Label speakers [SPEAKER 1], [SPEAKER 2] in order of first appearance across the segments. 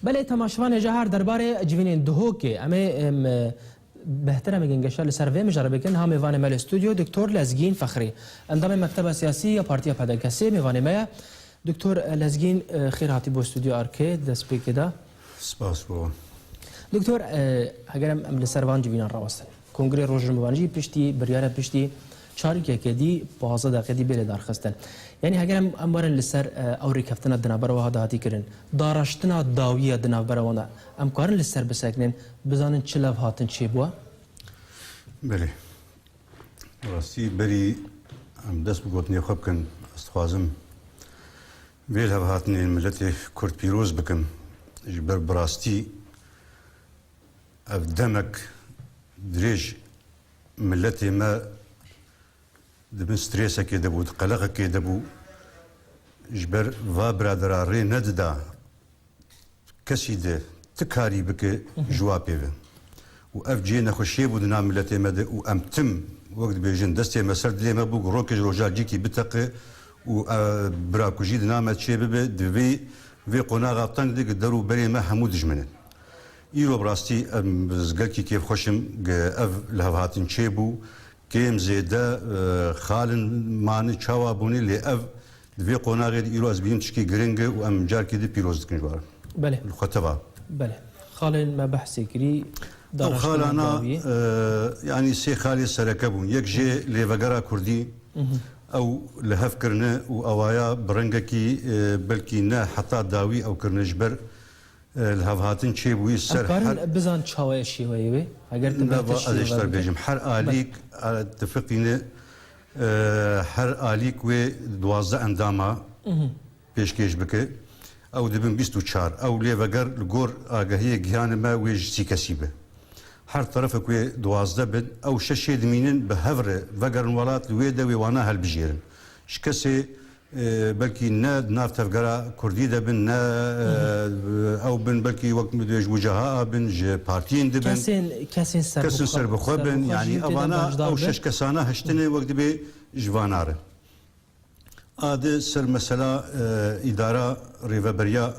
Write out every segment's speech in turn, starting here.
[SPEAKER 1] بله تماشوان جهار درباره جوینین دهو که اما بهتره میگن گشال سروی مجربه کن هم میوان مال استودیو دکتر لزگین فخری اندام مکتب سیاسی یا پارتی پدرکسی میوان ما دکتر لزگین خیر هاتی بو استودیو آرکه دست بکده
[SPEAKER 2] سپاس بو
[SPEAKER 1] دکتر اگرم ام لسروان جوینان راوستن کنگره روز موانجی پشتی بریاره پشتی چاری که دی 15 دقیقه دی بیل درخستن یعنی اگرم اموارن لسر اوری کفتن دنابر و هدا هاتی کرن دارشتنا داویه دنابر وانا ام کارن لسر بسکنن بزانن چه لف هاتن چی بوا
[SPEAKER 2] بله راستی بری ام دست بگوتنی خوب کن استخوازم ویل هف هاتن ملت کرد پیروز بکم جبر براستی اف دمک دريج ملتي ما دبن ستريسا كي دبو قلقه كي دبو جبر فا برادرا ري نددا كسيده تكاري بك جوابي و اف جي نخشي بدنا ملتي ما و امتم وقت بيجن دستي ما سرد لي ما بو روكج رجال جيكي بتق و براكو جي دنا شباب دبي في قناغه طن ديك درو بري ما حمود جمنن ایرو براستی زگرکی که خوشم اف لهواتن چیبو کیم زیده خالن مانی چاوا بونی لی اف دوی قناغی ایرو از بیم تشکی گرنگه و ام جار کی دی پیروز دکن جوار.
[SPEAKER 1] بله.
[SPEAKER 2] خطبه.
[SPEAKER 1] بله. خالن ما بحثی کری.
[SPEAKER 2] او خالنا يعني سي خالي سركبون يك جي لفقرا كردي او لهف كرنا و اوايا برنگكي بلكي نا حتى داوي او كرنجبر الهافهاتن شيء بوي السر
[SPEAKER 1] حر بزان شوي شيء ويوي اگر
[SPEAKER 2] تبغى اشتر بيجم حر اليك اتفقين حر اليك و 12 انداما بيشكيش بك او دبن 24 او ليفقر الجور اگهي جهان ما ويج سي كسيبه هر طرفك و 12 بد او ششي دمينن بهفر فقر ولات ويدا وانا هالبجيرن شكسي بلكي ناف تفقرا كردي دبن نا او بن بلكي وقت مدوج وجهاء بن بارتين دبن
[SPEAKER 1] كاسين
[SPEAKER 2] سر بخو بن يعني ابانا او شش كسانا هشتني وقت بي جوانار هذا سر مسألة إدارة ريفابريا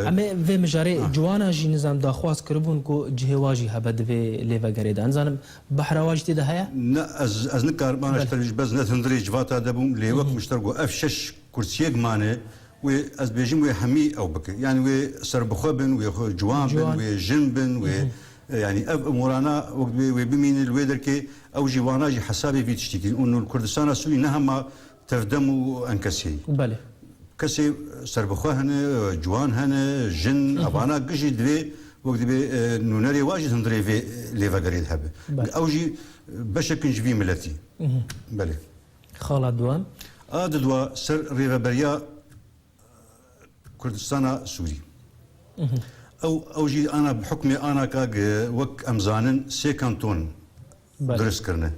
[SPEAKER 1] اما في مجاري جوانا جي نظام داخواز كربون كو جهواجي هبد في ليفا غريد انزانم بحر واجتي ده هيا
[SPEAKER 2] لا از نكار ما نشتريش بس نتندري جواتا دبون لي وقت مشتركو اف شش كرسيك ماني و از بيجم و حمي او بك يعني و سربخوبن و جوان بن و جنبن و يعني اف مورانا وقت و بمين الويدر كي او جوانا جي حسابي في تشتكي انه الكردستان السوري نهم تفدموا انكسي
[SPEAKER 1] بله
[SPEAKER 2] كسي سربخوا هنا جوان هنا جن ابانا قجي دوي وقت بي نونري واجد هندري في ليفا قريد هبه اوجي بشكل جفي ملتي بله
[SPEAKER 1] خالد دوان
[SPEAKER 2] دوا سر ريفا بريا كردستان سوري اوجي انا بحكمي انا كاق وك امزانن سي كانتون درس كرنا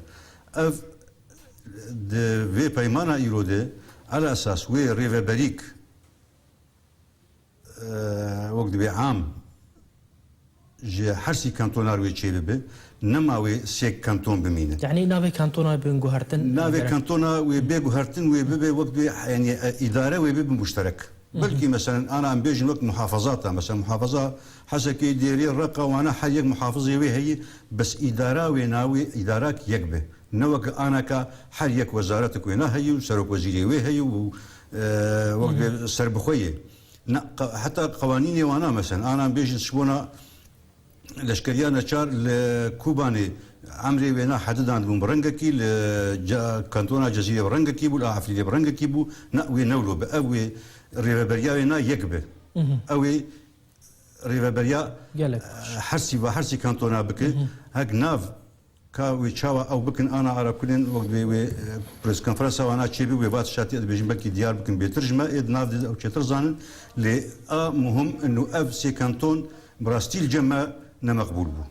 [SPEAKER 2] اف في بايمانا ايرودي على اساس وي ريفابريك وقت بعام جي حرسي كانتونار وي تشيبه نما وي سيك كانتون بمينه
[SPEAKER 1] يعني نافي كانتونا بين جوهرتن
[SPEAKER 2] نافي كانتونا وي بي جوهرتن وي بي وقت يعني اداره وي بي مشترك بلكي مثلا انا عم بيجي وقت محافظات مثلا محافظه حسكي ديري الرقه وانا حيق محافظه وي هي بس اداره ويناوي ادارات يكبه نوك انا كحريك وزارتك وينا هي وسرك وزيري وي هي وقت سربخويه حتى قوانيني وانا مثلا انا بيجي شبونا لشكريانا شار لكوباني عمري وينا حدد عندهم برنجكي لكانتونا جزيره برنجكي بو عفلي برنجكي بو ناوي نولو باوي ريفابريا وينا يكبه اوي ريفابريا حرسي كانتونا بك هاك ناف كاوي تشاوا او بكن انا على كلين وقت بي بريس كونفرنس وانا تشيبي وبات شاتي بيجن بلكي ديار بكن بيترجمه ادناف او تشترزان لي مهم انه اف سي كانتون براستيل جما نمقبول بو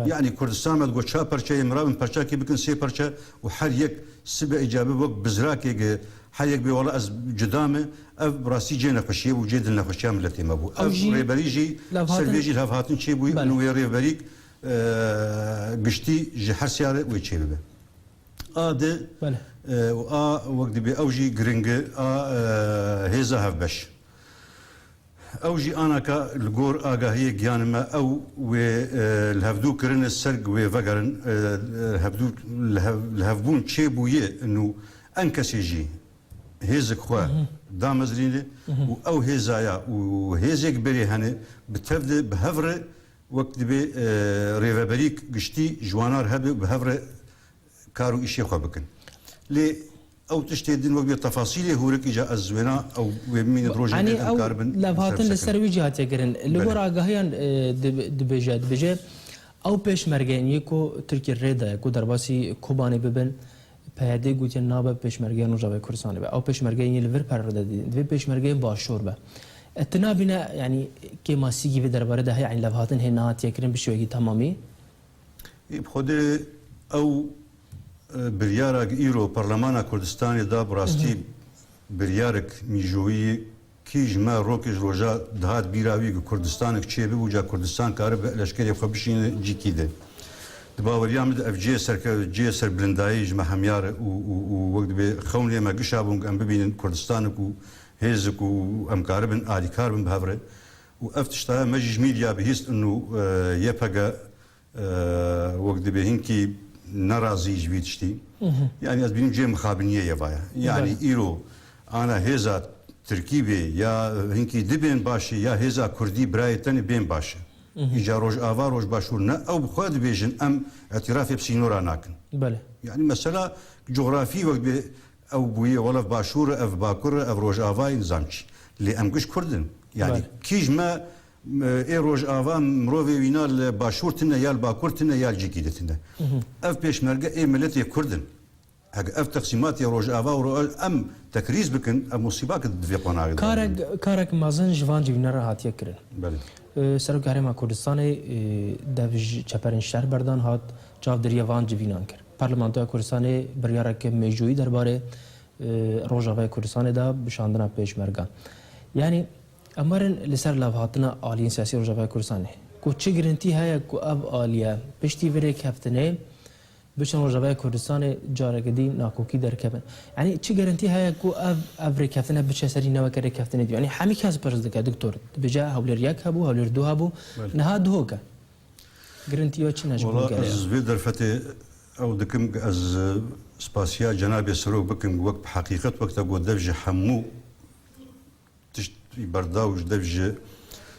[SPEAKER 2] يعني كردستان ما تقول شا برشا مرابن برشا كي بكن سي برشا وحريك سبع اجابه وقت بزراكي حريك بي والله از جدامه اف براسي جينا خشيه وجيد لنا خشيه ملتي ما بو اف ريبريجي سيرفيجي الهافاتن تشيبوي انه ريبريك قشتي جي حرسيارة ويتشيبه ده وقت بي اوجي جرينج هيزا هاف باش او جي انا كا الجور اغاهي جيانما او و الهفدو كرن السرق و فغرن الهفدو الهفبون تشيبويه انه انكسي جي هيزك خوا دامزرينه او هيزايا وهيزك بري هنه بتفد بهفر وقت بي ريفابريك قشتي جوانار هبه بهفر كارو اشي خوا بكن لي او تشتهدين وقت تفاصيل هورك اجا الزوينه او من دروج
[SPEAKER 1] يعني او لفاتن لسروي جهات يقرن اللي ورا غاهيان دبجه او پیش مرگانی کو ترکی ردا کو درباسی کوبانی ببن پیاده گوتن ناب پیش مرگان جواب کردستان به او پیش مرگانی لور پر ردا دی پیش مرگان باشور به اتنابنا يعني كما سيجي في درباره ده يعني لفاتن هنات يكرم بشوي تمامي
[SPEAKER 2] بخود او بريارك ايرو برلمان كردستان دا براستي بريارك ميجوي كيج ما روكج روجا دهات بيراوي كردستان كشيبي وجا كردستان كارب لشكري خبشين جي كيده دباوريا مد اف جي سر جي سر بلندايج محميار ووقت بخوني ما قشابون ام ببين كردستان و هيزك وام كاربن ادي كاربن بهبره وافتشتا مجج ميديا بهيست انه يبقى وقت بهنكي نرازي جويتشتي يعني از بينم جي مخابنيه يبايا يعني ايرو انا هيزا تركيبي يا هنكي دبين باشي يا هيزا كردي برايتن بين باشي اجا روج افا روج باشورنا او بخود بيجن ام اعتراف بسينورا ناكن
[SPEAKER 1] بله
[SPEAKER 2] يعني مساله جغرافي وقت او بويه ولا باشور اف باكور اف روج افا نظامشي اللي ام قش كردن يعني كيج ما اي روج افا مروفي وينال باشورتنا يا الباكورتنا يا الجيكيدتنا اف بيش مرقه اي ملتي كردن اف تقسيمات يا روج افا ام تكريز بكن مصيبات في قناع
[SPEAKER 1] كارك مازن جوان جينرا هات يكرن
[SPEAKER 2] بله
[SPEAKER 1] سرک هرما کردستان دوج چپرین شهر بردان هات جاو دریا وان جوینان کرد پارلمانتوی کردستان بریاره که میجویی درباره روجاوی کردستان دا بشاندنا پیشمرگان یعنی امرن لسر لوحاتنا عالیین سیاسی روجاوی کردستان کو چه گرنتی های کو اب عالیه پشتی وره کفتنه بچن روجاوی کردستان جارگدی ناکوکی درکبن یعنی چه گرنتی های کو اب رکفتنه بچه سری نوکر رکفتنه دی یعنی همی کس پرز دکه دکتور بجا هولر یک هبو هولر دو هبو نه دو که گرنتی ها چی نجبون
[SPEAKER 2] والله از ویدر فته او دکم از سپاسیا جناب سرو بکم وقت حقیقت وقت اگو دفج حمو تشت برداوش دفج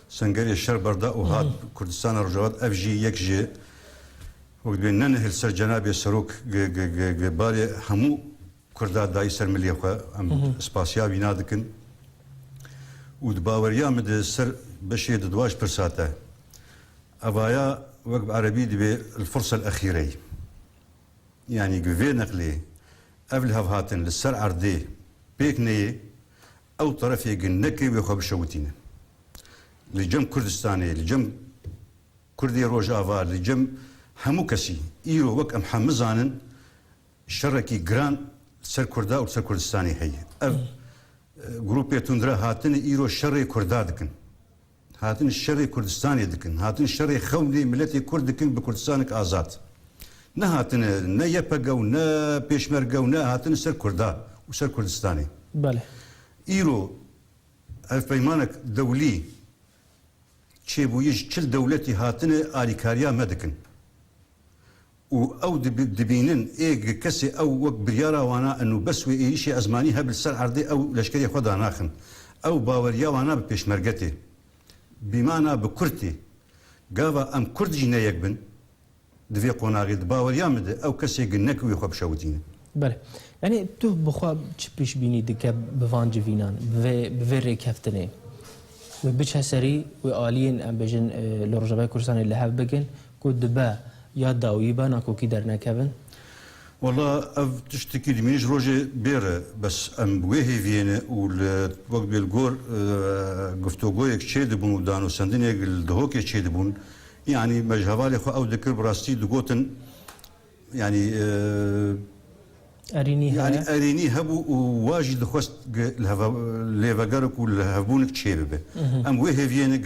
[SPEAKER 2] سنگری شر بردا و هات کردستان رجوات افجی یک جه وقت بين ننهي سر جناب سروك باري همو كردا داي سر ملي خو ام سباسيا بينادكن ودباوريا مد سر بشي دواش برساته افايا وقت عربي دي الفرصه الاخيره يعني قفي نقلي قبل هاتن للسر عردي بيكني او طرفي قنكي ويخو بشوتين لجم كردستاني لجم كردي روجافا لجم همو كسي ايرو وك ام حمزانن شركي جران سر كردا و سر كردستاني هي اف جروبي تندرا هاتن ايرو شر كردا دكن هاتن الشر كردستاني دكن هاتن الشر خوني ملتي كردكن بكردستانك ازاد نه هاتن نه يبقى نه بيشمرقه نه هاتن سر كردا وسر كردستاني
[SPEAKER 1] بله
[SPEAKER 2] ايرو اف بيمانك دولي تشيبويج كل دولتي هاتن اليكاريا مدكن او دبينن اي كسي او وك بريارا وانا انه بس وي شيء ازماني هبل سر عرضي او لشكري خدا ناخن او باوريا وانا ببيشمرقتي بمعنى بكرتي قاوا ام كرد جينيك بن دفي قناغي باوريا مد او كسي قنك ويخوب شوتين
[SPEAKER 1] بله يعني تو بخوا تشبيش بيني دك بفان جفينان بفيري كفتني وبيتش سري والين ام بجن لرجباي كردستان اللي هاف بكن كود با يا داويبا ناكو كي درنا كيفن
[SPEAKER 2] والله اف تشتكي لي ميج روجي بير بس ام وهي فينا وقت بالجور گفتگوی چه دبون دانو سندنی الدهوك چه دبون يعني مجهوالي خو او ذكر براستي دغوتن يعني اريني هبو واجد خوست ليفاغارك والهبونك تشيبه ام وهي فينا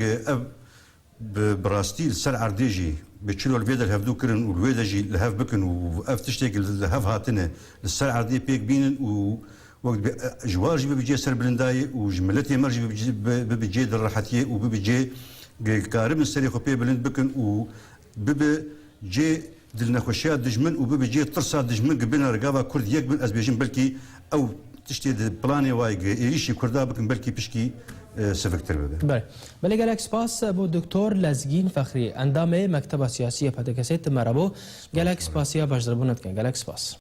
[SPEAKER 2] براستي سر عرديجي بتشيلوا الفيدا الهفدو كرن والفيدا جي الهف بكن واف تشتيك الهف هاتنا السر عردي بيك بينن وقت جوار جي بيجي سر بلنداي وجملتي مرجي بيجي درحتي وبيجي كارم السري خبي بلند بكن وبيجي دلنا خوشيات دجمن وبيجي ترسا دجمن قبلنا رقابه كرد يك من ازبيجن بلكي او تشتي بلاني واي يشي كردا بكن بلكي بشكي سفكتر ببه.
[SPEAKER 1] بله گلک سپاس بو دکتر لزگین فخری اندام مکتب سیاسی پدکسیت مرابو گلک سپاسیا باش دربونت کن گلک سپاس.